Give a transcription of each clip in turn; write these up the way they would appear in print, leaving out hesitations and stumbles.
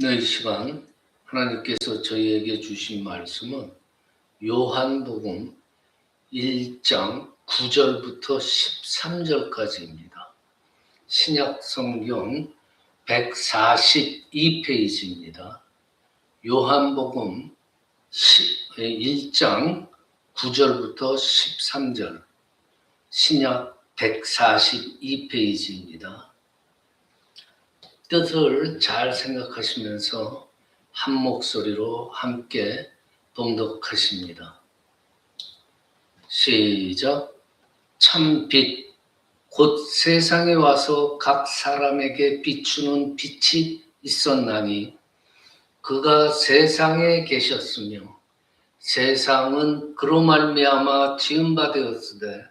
네, 이 시간 하나님께서 저희에게 주신 말씀은 요한복음 1장 9절부터 13절까지입니다. 신약 성경 142페이지입니다. 요한복음 1장 9절부터 13절, 신약 142페이지입니다. 뜻을 잘 생각하시면서 한 목소리로 함께 봉독하십니다. 시작. 참 빛, 곧 세상에 와서 각 사람에게 비추는 빛이 있었나니 그가 세상에 계셨으며 세상은 그로 말미암아 지은 바 되었으되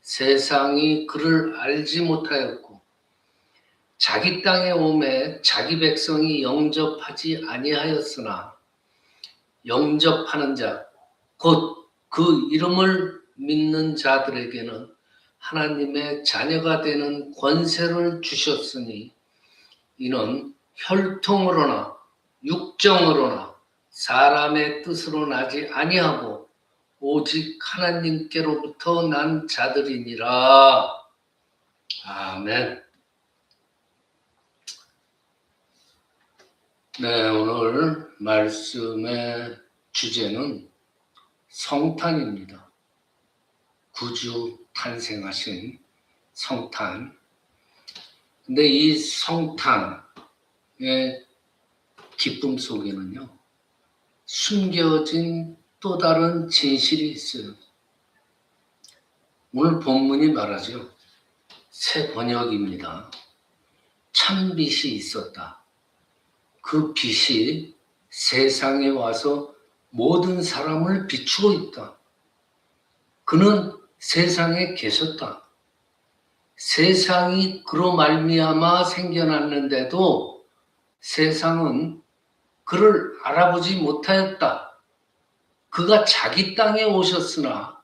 세상이 그를 알지 못하였고 자기 땅에 오매 자기 백성이 영접하지 아니하였으나 영접하는 자, 곧 그 이름을 믿는 자들에게는 하나님의 자녀가 되는 권세를 주셨으니 이는 혈통으로나 육정으로나 사람의 뜻으로 나지 아니하고 오직 하나님께로부터 난 자들이니라. 아멘. 네, 오늘 말씀의 주제는 성탄입니다. 구주 탄생하신 성탄. 근데 이 성탄의 기쁨 속에는요, 숨겨진 또 다른 진실이 있어요. 오늘 본문이 말하죠. 새 번역입니다. 참 빛이 있었다. 그 빛이 세상에 와서 모든 사람을 비추고 있다. 그는 세상에 계셨다. 세상이 그로 말미암아 생겨났는데도 세상은 그를 알아보지 못하였다. 그가 자기 땅에 오셨으나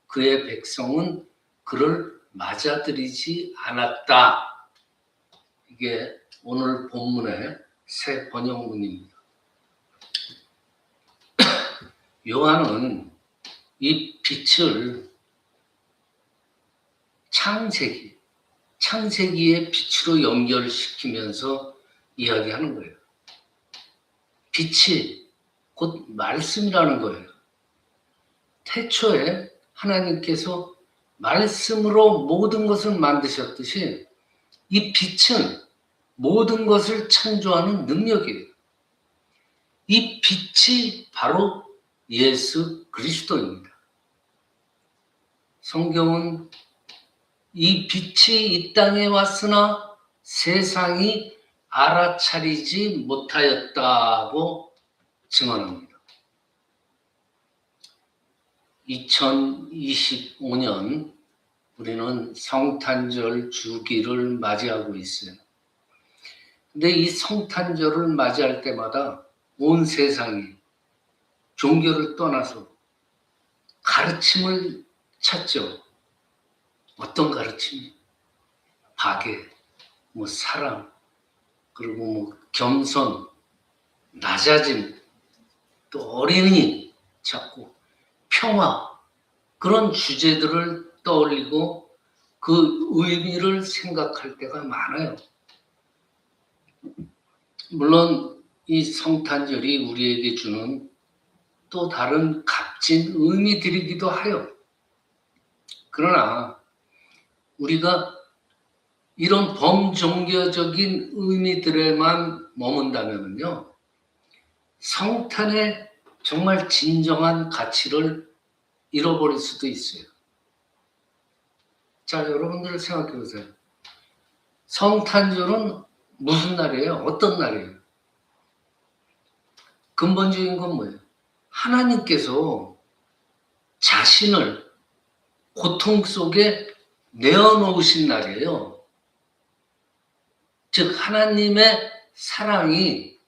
그의 백성은 그를 맞아들이지 않았다. 이게 오늘 본문의 새 번역문입니다. 요한은 이 빛을 창세기의 빛으로 연결시키면서 이야기하는 거예요. 빛이 곧 말씀이라는 거예요. 태초에 하나님께서 말씀으로 모든 것을 만드셨듯이 이 빛은 모든 것을 창조하는 능력이에요. 이 빛이 바로 예수 그리스도입니다. 성경은 이 빛이 이 땅에 왔으나 세상이 알아차리지 못하였다고 증언합니다. 2025년 우리는 성탄절 주기를 맞이하고 있어요. 근데 이 성탄절을 맞이할 때마다 온 세상이 종교를 떠나서 가르침을 찾죠. 어떤 가르침? 박애, 사랑, 그리고 겸손, 낮아짐, 또 어린이 찾고 평화, 그런 주제들을 떠올리고 그 의미를 생각할 때가 많아요. 물론 이 성탄절이 우리에게 주는 또 다른 값진 의미들이기도 해요. 그러나 우리가 이런 범종교적인 의미들에만 머문다면요, 성탄의 정말 진정한 가치를 잃어버릴 수도 있어요. 자, 여러분들 생각해 보세요. 성탄절은 무슨 날이에요? 어떤 날이에요? 근본적인 건 뭐예요? 하나님께서 자신을 고통 속에 내어놓으신 날이에요. 즉 하나님의 사랑이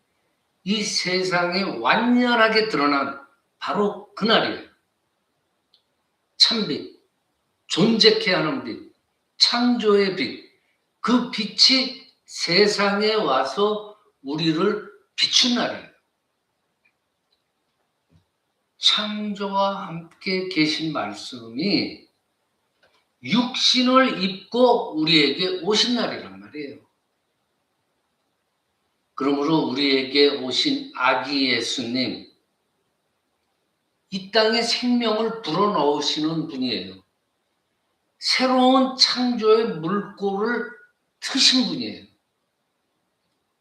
이 세상에 완연하게 드러난 바로 그 날이에요. 참빛, 존재케 하는 빛, 창조의 빛, 그 빛이 세상에 와서 우리를 비춘 날이에요. 창조와 함께 계신 말씀이 육신을 입고 우리에게 오신 날이란 말이에요. 그러므로 우리에게 오신 아기 예수님, 이 땅에 생명을 불어넣으시는 분이에요. 새로운 창조의 물꼬를 트신 분이에요.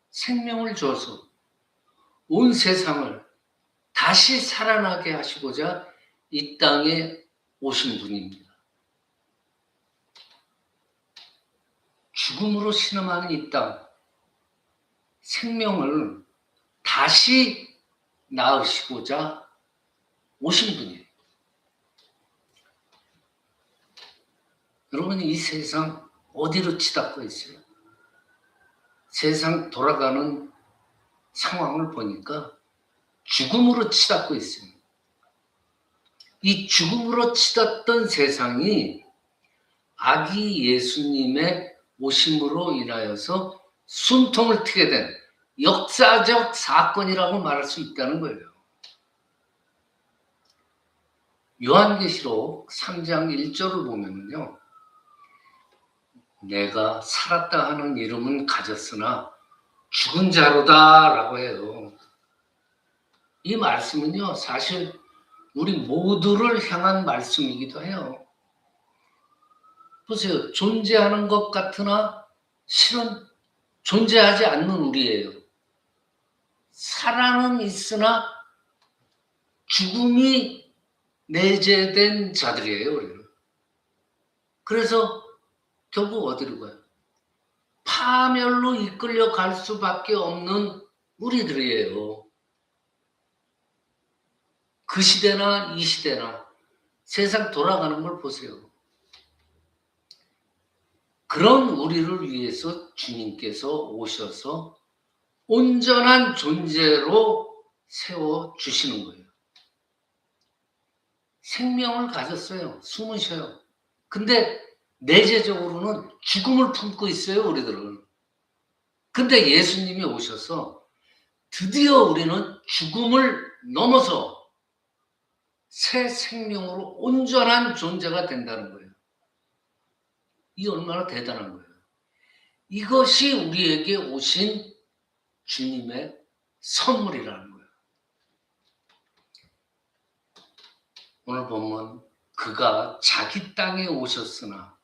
생명을 줘서 온 세상을 다시 살아나게 하시고자 이 땅에 오신 분입니다. 죽음으로 신음하는 이 땅, 생명을 다시 낳으시고자 오신 분이에요. 여러분, 이 세상 어디로 치닫고 있어요? 세상 돌아가는 상황을 보니까 죽음으로 치닫고 있습니다. 이 죽음으로 치닫던 세상이 아기 예수님의 오심으로 인하여서 숨통을 트게 된 역사적 사건이라고 말할 수 있다는 거예요. 요한계시록 3장 1절을 보면요, 내가 살았다 하는 이름은 가졌으나 죽은 자로다 라고 해요. 이 말씀은요, 사실 우리 모두를 향한 말씀이기도 해요. 보세요. 존재하는 것 같으나 실은 존재하지 않는 우리예요. 살아는 있으나 죽음이 내재된 자들이에요, 우리는. 그래서 결국 어디로 가요? 파멸로 이끌려 갈 수밖에 없는 우리들이에요. 그 시대나 이 시대나 세상 돌아가는 걸 보세요. 그런 우리를 위해서 주님께서 오셔서 온전한 존재로 세워주시는 거예요. 생명을 가졌어요. 숨을 쉬어요. 근데 내재적으로는 죽음을 품고 있어요, 우리들은. 근데 예수님이 오셔서 드디어 우리는 죽음을 넘어서 새 생명으로 온전한 존재가 된다는 거예요. 이 얼마나 대단한 거예요. 이것이 우리에게 오신 주님의 선물이라는 거예요. 오늘 보면 그가 자기 땅에 오셨으나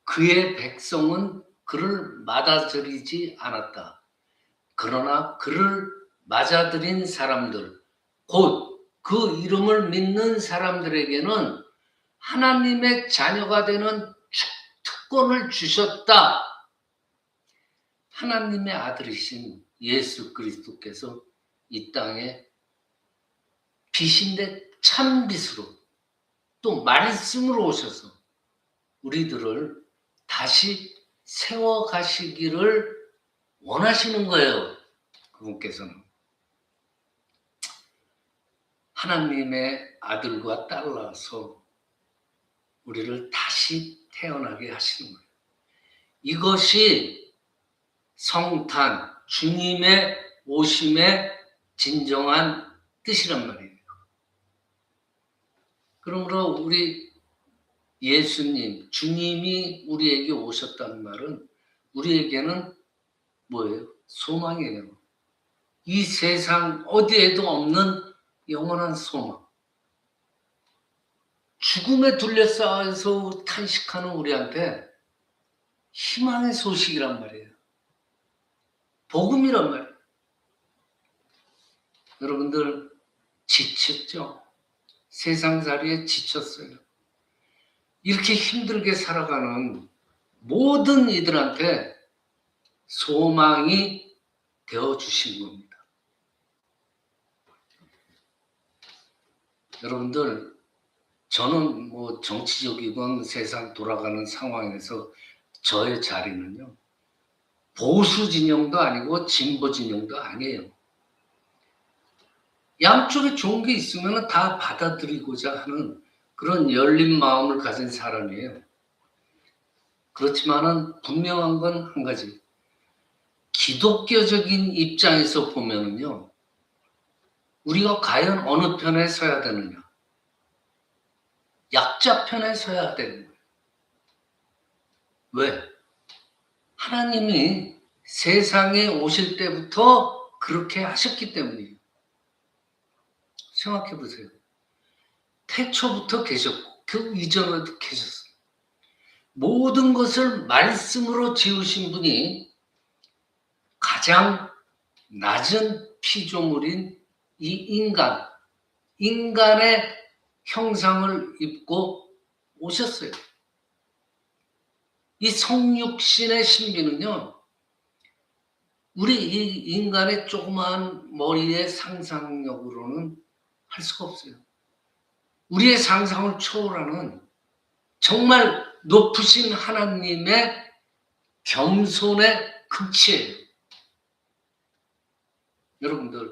그의 백성은 그를 맞아들이지 않았다. 그러나 그를 맞아들인 사람들, 곧 그 이름을 믿는 사람들에게는 하나님의 자녀가 되는 특권을 주셨다. 하나님의 아들이신 예수 그리스도께서 이 땅에 빛인데 참빛으로 또 말씀으로 오셔서 우리들을 다시 세워가시기를 원하시는 거예요. 그분께서는. 하나님의 아들과 딸라서 우리를 다시 태어나게 하시는 거예요. 이것이 성탄, 주님의 오심의 진정한 뜻이란 말이에요. 그러므로 우리 예수님, 주님이 우리에게 오셨다는 말은 우리에게는 뭐예요? 소망이에요. 이 세상 어디에도 없는 영원한 소망. 죽음에 둘러싸여서 탄식하는 우리한테 희망의 소식이란 말이에요. 복음이란 말이에요. 여러분들 지쳤죠? 세상살이에 지쳤어요. 이렇게 힘들게 살아가는 모든 이들한테 소망이 되어주신 겁니다. 여러분들, 저는 뭐 정치적이건 세상 돌아가는 상황에서 저의 자리는요, 보수 진영도 아니고 진보 진영도 아니에요. 양쪽에 좋은 게 있으면 다 받아들이고자 하는 그런 열린 마음을 가진 사람이에요. 그렇지만은 분명한 건 한 가지. 기독교적인 입장에서 보면은요, 우리가 과연 어느 편에 서야 되느냐? 약자 편에 서야 되는 거예요. 왜? 하나님이 세상에 오실 때부터 그렇게 하셨기 때문이에요. 생각해 보세요. 태초부터 계셨고 그 이전에도 계셨어요. 모든 것을 말씀으로 지으신 분이 가장 낮은 피조물인 이 인간의 형상을 입고 오셨어요. 이 성육신의 신비는요, 우리 이 인간의 조그마한 머리의 상상력으로는 할 수가 없어요. 우리의 상상을 초월하는 정말 높으신 하나님의 겸손의 극치예요. 여러분들,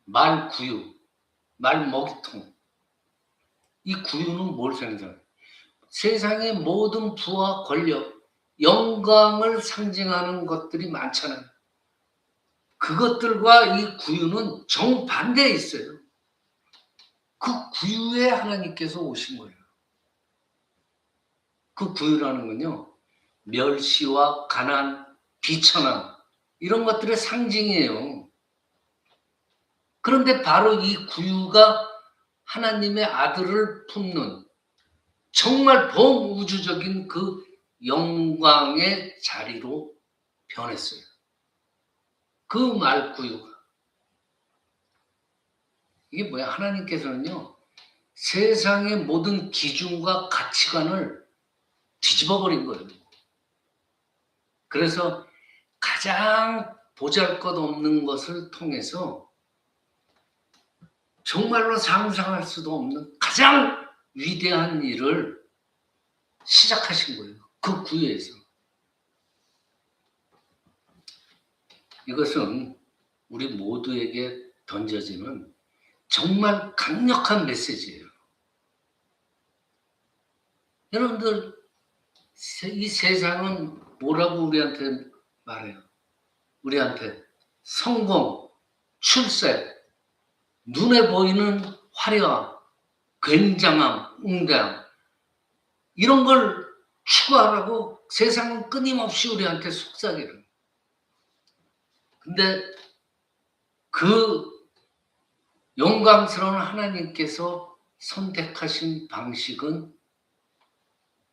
말 구유, 말 먹이통, 이 구유는 뭘 상징해요? 세상의 모든 부와 권력, 영광을 상징하는 것들이 많잖아요. 그것들과 이 구유는 정반대에 있어요. 그 구유에 하나님께서 오신 거예요. 그 구유라는 건요, 멸시와 가난, 비천함, 이런 것들의 상징이에요. 그런데 바로 이 구유가 하나님의 아들을 품는 정말 범우주적인 그 영광의 자리로 변했어요. 그 말구유가. 이게 뭐야? 하나님께서는요, 세상의 모든 기준과 가치관을 뒤집어 버린 거예요. 그래서 가장 보잘것없는 것을 통해서 정말로 상상할 수도 없는 가장 위대한 일을 시작하신 거예요. 그 구유에서. 이것은 우리 모두에게 던져지는 정말 강력한 메시지예요. 여러분들, 이 세상은 뭐라고 우리한테 말해요? 우리한테 성공, 출세, 눈에 보이는 화려함, 굉장함, 웅대함, 이런 걸 추구하라고 세상은 끊임없이 우리한테 속삭이는. 근데 그 영광스러운 하나님께서 선택하신 방식은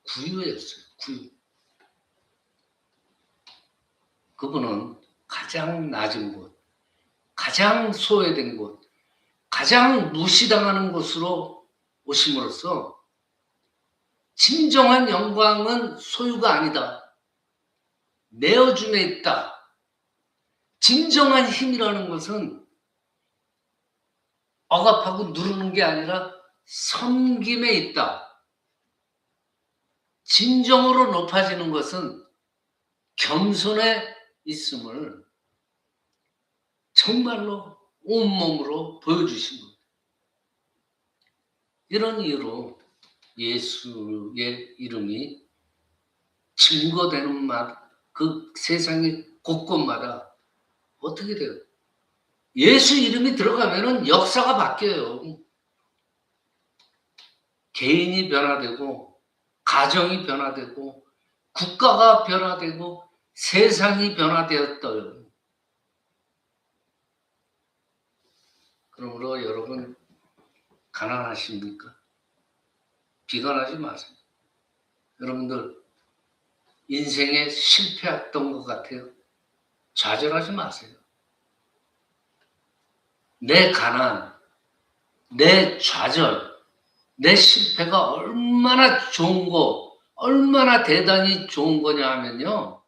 구유였어요. 구유. 그분은 가장 낮은 곳, 가장 소외된 곳, 가장 무시당하는 곳으로 오심으로써 진정한 영광은 소유가 아니다. 내어줌에 있다. 진정한 힘이라는 것은 억압하고 누르는 게 아니라 섬김에 있다. 진정으로 높아지는 것은 겸손에 있음을 정말로 온몸으로 보여주신 겁니다. 이런 이유로 예수의 이름이 증거되는 그 세상의 곳곳마다 어떻게 돼요? 예수 이름이 들어가면은 역사가 바뀌어요. 개인이 변화되고, 가정이 변화되고, 국가가 변화되고, 세상이 변화되었어요. 그러므로 여러분, 가난하십니까? 비관하지 마세요. 여러분들, 인생에 실패했던 것 같아요. 좌절하지 마세요. 내 가난, 내 좌절, 내 실패가 얼마나 좋은 거, 얼마나 대단히 좋은 거냐 하면요,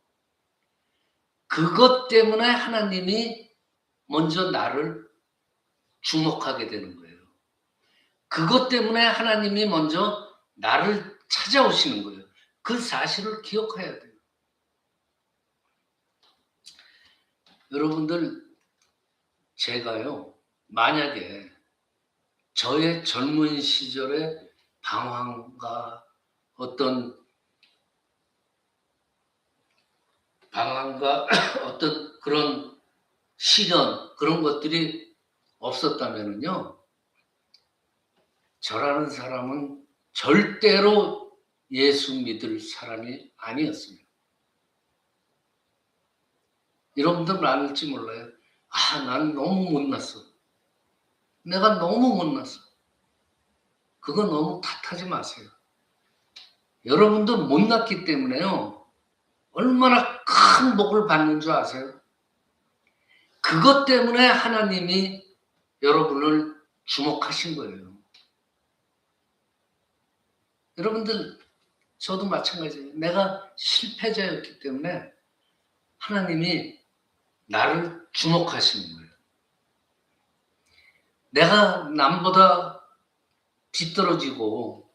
그것 때문에 하나님이 먼저 나를 주목하게 되는 거예요. 그것 때문에 하나님이 먼저 나를 찾아오시는 거예요. 그 사실을 기억해야 돼요. 여러분들, 제가요, 만약에 저의 젊은 시절의 방황과 어떤 그런 시련, 그런 것들이 없었다면요, 저라는 사람은 절대로 예수 믿을 사람이 아니었습니다. 여러분들은 알지 몰라요. 난 너무 못났어. 내가 너무 못났어. 그거 너무 탓하지 마세요. 여러분도 못났기 때문에요, 얼마나 큰 복을 받는 줄 아세요? 그것 때문에 하나님이 여러분을 주목하신 거예요. 여러분들, 저도 마찬가지예요. 내가 실패자였기 때문에 하나님이 나를 주목하시는 거예요. 내가 남보다 뒤떨어지고,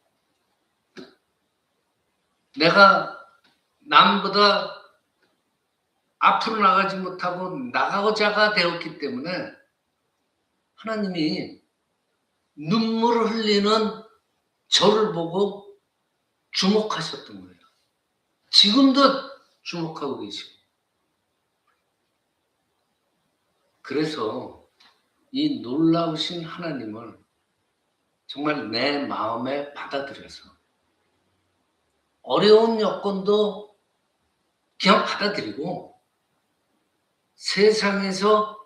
내가 남보다 앞으로 나가지 못하고 나가고자가 되었기 때문에 하나님이 눈물을 흘리는 저를 보고 주목하셨던 거예요. 지금도 주목하고 계시고. 그래서 이 놀라우신 하나님을 정말 내 마음에 받아들여서 어려운 여건도 그냥 받아들이고, 세상에서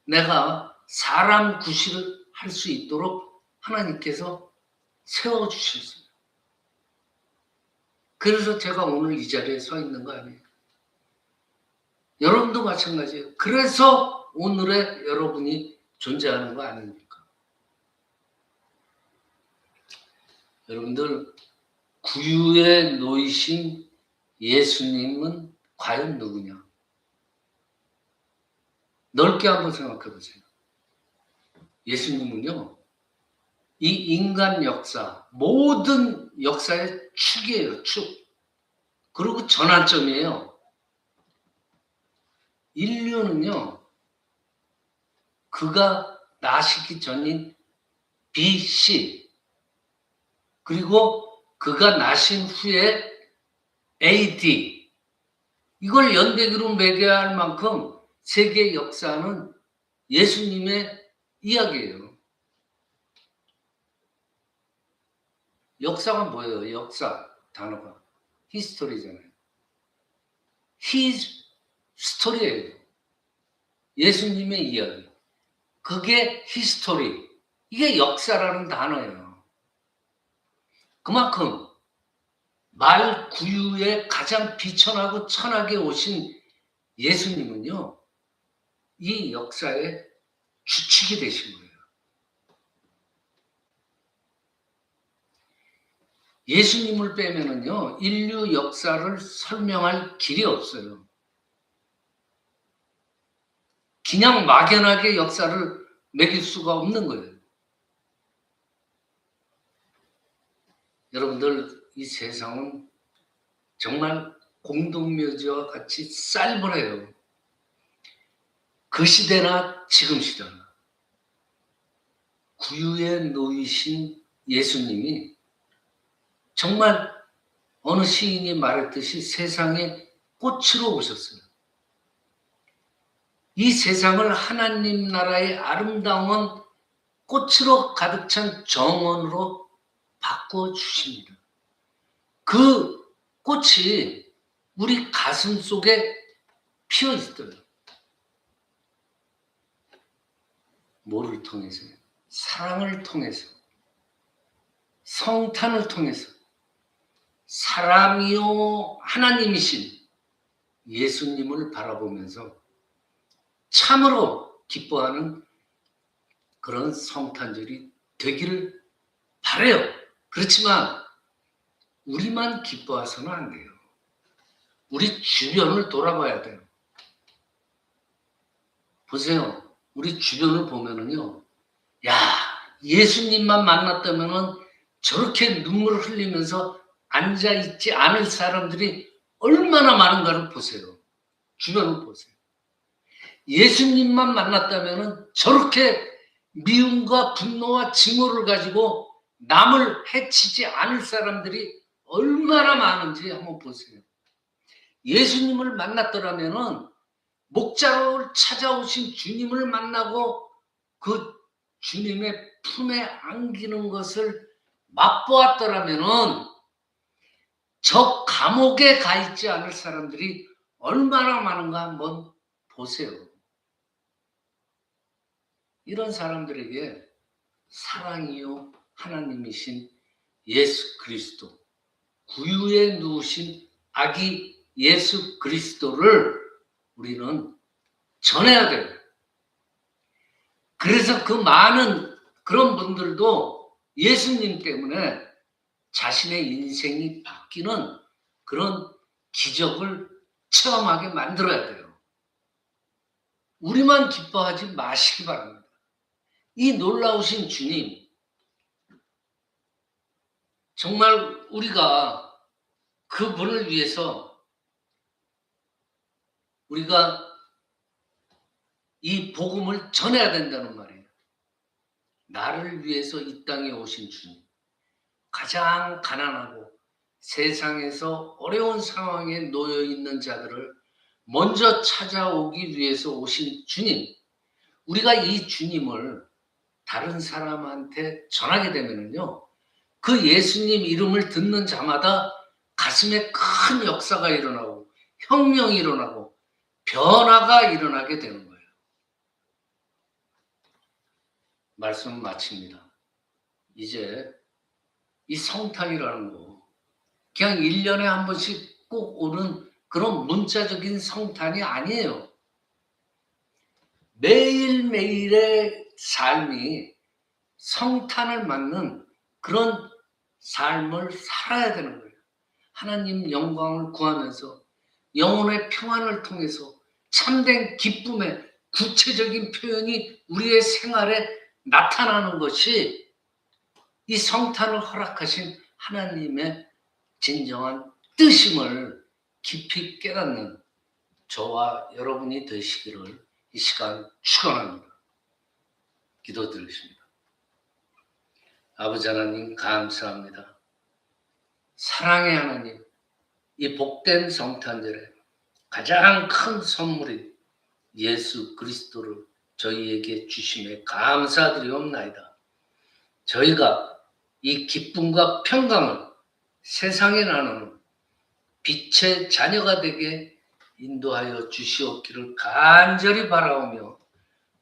내가 사람 구실을 할 수 있도록 하나님께서 세워주셨어요. 그래서 제가 오늘 이 자리에 서 있는 거 아니에요. 여러분도 마찬가지예요. 그래서 오늘의 여러분이 존재하는 거 아닙니까? 여러분들, 구유에 놓이신 예수님은 과연 누구냐? 넓게 한번 생각해 보세요. 예수님은요, 이 인간 역사, 모든 역사의 축이에요, 축. 그리고 전환점이에요. 인류는요, 그가 나시기 전인 BC, 그리고 그가 나신 후에 AD, 이걸 연대기로 매겨야 할 만큼 세계 역사는 예수님의 이야기예요. 역사가 뭐예요? 역사 단어가 히스토리잖아요. His 스토리예요. 예수님의 이야기. 그게 히스토리. 이게 역사라는 단어예요. 그만큼 말 구유에 가장 비천하고 천하게 오신 예수님은요, 이 역사의 주축이 되신 거예요. 예수님을 빼면은요, 인류 역사를 설명할 길이 없어요. 그냥 막연하게 역사를 매길 수가 없는 거예요. 여러분들, 이 세상은 정말 공동묘지와 같이 쌀벌해요. 그 시대나 지금 시대나. 구유에 놓이신 예수님이 정말 어느 시인이 말했듯이 세상에 꽃으로 오셨어요. 이 세상을 하나님 나라의 아름다운 꽃으로 가득 찬 정원으로 바꾸어 주십니다. 그 꽃이 우리 가슴 속에 피어 있어요. 뭐를 통해서요? 사랑을 통해서, 성탄을 통해서, 사람이요 하나님이신 예수님을 바라보면서 참으로 기뻐하는 그런 성탄절이 되기를 바라요. 그렇지만 우리만 기뻐해서는 안 돼요. 우리 주변을 돌아봐야 돼요. 보세요. 우리 주변을 보면은요, 야, 예수님만 만났다면은 저렇게 눈물을 흘리면서 앉아있지 않을 사람들이 얼마나 많은가를 보세요. 주변을 보세요. 예수님만 만났다면은 저렇게 미움과 분노와 증오를 가지고 남을 해치지 않을 사람들이 얼마나 많은지 한번 보세요. 예수님을 만났더라면은 목자로 찾아오신 주님을 만나고 그 주님의 품에 안기는 것을 맛보았더라면은 저 감옥에 가 있지 않을 사람들이 얼마나 많은가 한번 보세요. 이런 사람들에게 사랑이요 하나님이신 예수 그리스도, 구유에 누우신 아기 예수 그리스도를 우리는 전해야 돼요. 그래서 그 많은 그런 분들도 예수님 때문에 자신의 인생이 바뀌는 그런 기적을 체험하게 만들어야 돼요. 우리만 기뻐하지 마시기 바랍니다. 이 놀라우신 주님, 정말 우리가 그분을 위해서 우리가 이 복음을 전해야 된다는 말이에요. 나를 위해서 이 땅에 오신 주님, 가장 가난하고 세상에서 어려운 상황에 놓여 있는 자들을 먼저 찾아오기 위해서 오신 주님, 우리가 이 주님을 다른 사람한테 전하게 되면요, 그 예수님 이름을 듣는 자마다 가슴에 큰 역사가 일어나고 혁명이 일어나고 변화가 일어나게 되는 거예요. 말씀 마칩니다. 이제 이 성탄이라는 거 그냥 1년에 한 번씩 꼭 오는 그런 문자적인 성탄이 아니에요. 매일매일의 삶이 성탄을 맞는 그런 삶을 살아야 되는 거예요. 하나님 영광을 구하면서 영혼의 평안을 통해서 참된 기쁨의 구체적인 표현이 우리의 생활에 나타나는 것이 이 성탄을 허락하신 하나님의 진정한 뜻임을 깊이 깨닫는 저와 여러분이 되시기를 이 시간 축원합니다. 기도드리겠습니다. 아버지 하나님 감사합니다. 사랑의 하나님, 이 복된 성탄절에 가장 큰 선물이 예수 그리스도를 저희에게 주심에 감사드리옵나이다. 저희가 이 기쁨과 평강을 세상에 나누는 빛의 자녀가 되게 인도하여 주시옵기를 간절히 바라오며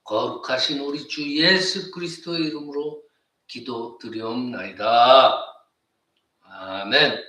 거룩하신 우리 주 예수 그리스도의 이름으로 기도드리옵나이다. 아멘.